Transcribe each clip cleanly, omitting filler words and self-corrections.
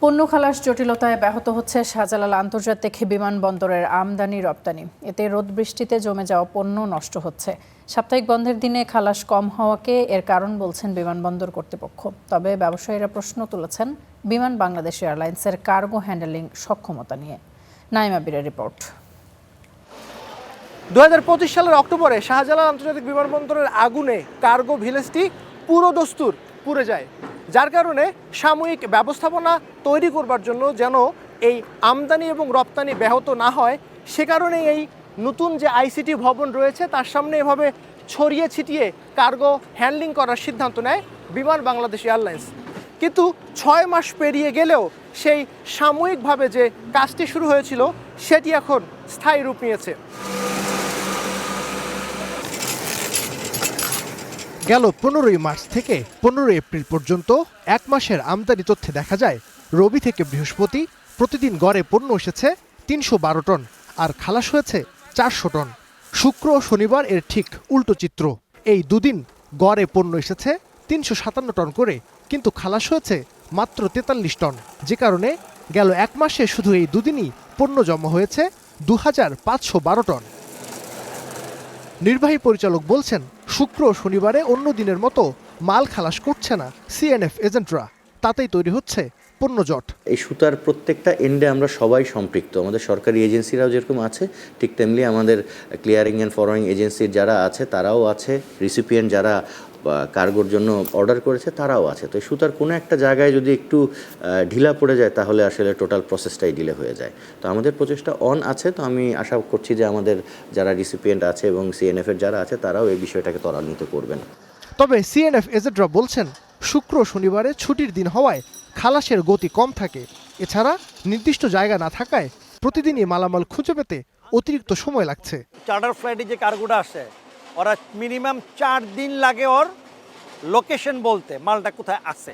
পণ্য খালাস জটিলতায় ব্যাহত হচ্ছে শাহজালাল আন্তর্জাতিক বিমানবন্দরের আমদানি রপ্তানি। এতে রোদ বৃষ্টিতে জমে যাওয়া পণ্য নষ্ট হচ্ছে। সাপ্তাহিক বন্ধের দিনে খালাস কম হওয়াকে এর কারণ বলছেন বিমানবন্দর কর্তৃপক্ষ। তবে ব্যবসায়ীরা প্রশ্ন তুলেছেন বিমান বাংলাদেশ এয়ারলাইন্সের কার্গো হ্যান্ডেলিং সক্ষমতা নিয়ে। নাইমা বীরের রিপোর্ট। 2025 সালের অক্টোবরে শাহজালাল আন্তর্জাতিক বিমানবন্দরের আগুনে কার্গো ভিলেজটি পুরো দস্তুর পুড়ে যায়, যার কারণে সাময়িক ব্যবস্থাপনা তৈরি করবার জন্য যেন এই আমদানি এবং রপ্তানি ব্যাহত না হয়, সে কারণে এই নতুন যে আইসিটি ভবন রয়েছে তার সামনে এভাবে ছড়িয়ে ছিটিয়ে কার্গো হ্যান্ডলিং করার সিদ্ধান্ত নেয় বিমান বাংলাদেশ এয়ারলাইন্স। কিন্তু 6 মাস পেরিয়ে গেলেও সেই সাময়িকভাবে যে কাজটি শুরু হয়েছিল সেটি এখন স্থায়ী রূপ নিয়েছে। গেল 15 মার্চ থেকে 15 এপ্রিল পর্যন্ত এক মাসের আমদানি তথ্যে দেখা যায় রবি থেকে বৃহস্পতি প্রতিদিন গড়ে পণ্য এসেছে 312 টন আর খালাস হয়েছে 400 টন। শুক্র ও শনিবার এর ঠিক উল্টো চিত্র। এই দুদিন গড়ে পণ্য এসেছে 357 টন করে, কিন্তু খালাস হয়েছে মাত্র 43 টন, যে কারণে গেল এক মাসে শুধু এই দুদিনই পণ্য জমা হয়েছে 2512 টন। নির্বাহী পরিচালক বলছেন, শুক্র ও শনিবারে অন্য দিনের মতো মাল খালাস করছে না সিএনএফ এজেন্টরা, তাতেই তৈরি হচ্ছে পণ্য জট। এই সুতার প্রত্যেকটা এন্ডে আমরা সবাই সম্পৃক্ত। আমাদের সরকারি এজেন্সিরাও যেরকম আছে, ঠিক তেমনি আমাদের ক্লিয়ারিং অ্যান্ড ফরওয়ার্ডিং এজেন্সির যারা আছে তারাও আছে, রিসিপিয়েন্ট যারা কার্গোর জন্য অর্ডার করেছে তারাও আছে। তো এই সুতার কোনো একটা জায়গায় যদি একটু ঢিলা পড়ে যায় তাহলে আসলে টোটাল প্রসেসটাই ডিলে হয়ে যায়। তো আমাদের প্রচেষ্টা অন আছে। তো আমি আশা করছি যে আমাদের যারা রিসিপিয়েন্ট আছে এবং সিএনএফের যারা আছে তারাও এই বিষয়টাকে ত্বরান্বিত করবেন। তবে সিএনএফ এজেন্টরা বলছেন, শুক্র শনিবারে ছুটির দিন হওয়ায় খালাসের গতি কম থাকে। এছাড়া নির্দিষ্ট জায়গা না থাকায় প্রতিদিনই মালামাল খুঁজে পেতে অতিরিক্ত সময় লাগছে। চার্টার ফ্লাইটে যে কার্গোটা আসে ওরা মিনিমাম 4 দিন লাগে ওর লোকেশন বলতে, মালটা কোথায় আছে।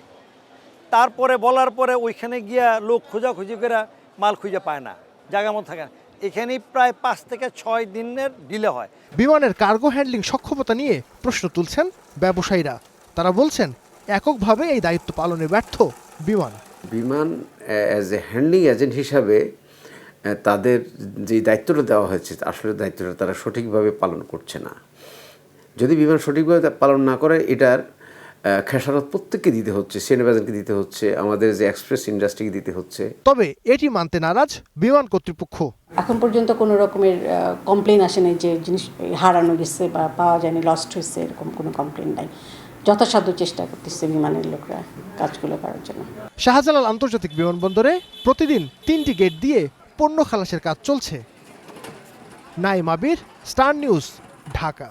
তারপরে বলার পরে ওইখানে গিয়া লোক খোঁজাখুঁজি করে মাল খুঁজে পায় না, জায়গা মতো থাকে না। এখানেই প্রায় 5 থেকে 6 দিনের ডিলে হয়। বিমানের কার্গো হ্যান্ডলিং সক্ষমতা নিয়ে প্রশ্ন তুলছেন ব্যবসায়ীরা। তারা বলছেন, এককভাবে এই দায়িত্ব পালনে ব্যর্থ বিমান অ্যাজ এ হ্যান্ডলিং এজেন্ট হিসাবে তাদের যে দায়িত্বটা দেওয়া হয়েছে আসলে দায়িত্বটা তারা সঠিকভাবে পালন করছে না। যদি বিমান সঠিকভাবে পালন না করে এটার খেসারত প্রত্যেককে দিতে হচ্ছে, সিএনএফ এজেন্টকে দিতে হচ্ছে, আমাদের যে এক্সপ্রেস ইন্ডাস্ট্রিকে দিতে হচ্ছে। তবে এটি মানতে নারাজ বিমান কর্তৃপক্ষ। এখন পর্যন্ত কোনো রকমের কমপ্লেন আসেনি যে জিনিস হারানো গেছে বা পাওয়া যায়নি, লস্ট হয়েছে, এরকম কোনো কমপ্লেন নাই। যথাসাধ্য চেষ্টা করতেছে বিমানের লোকরা কাজগুলো করার জন্য। শাহজালাল আন্তর্জাতিক বিমানবন্দরে প্রতিদিন 3টি গেট দিয়ে পণ্য খালাসের কাজ চলছে। নাইমা বীর, স্টার নিউজ, ঢাকা।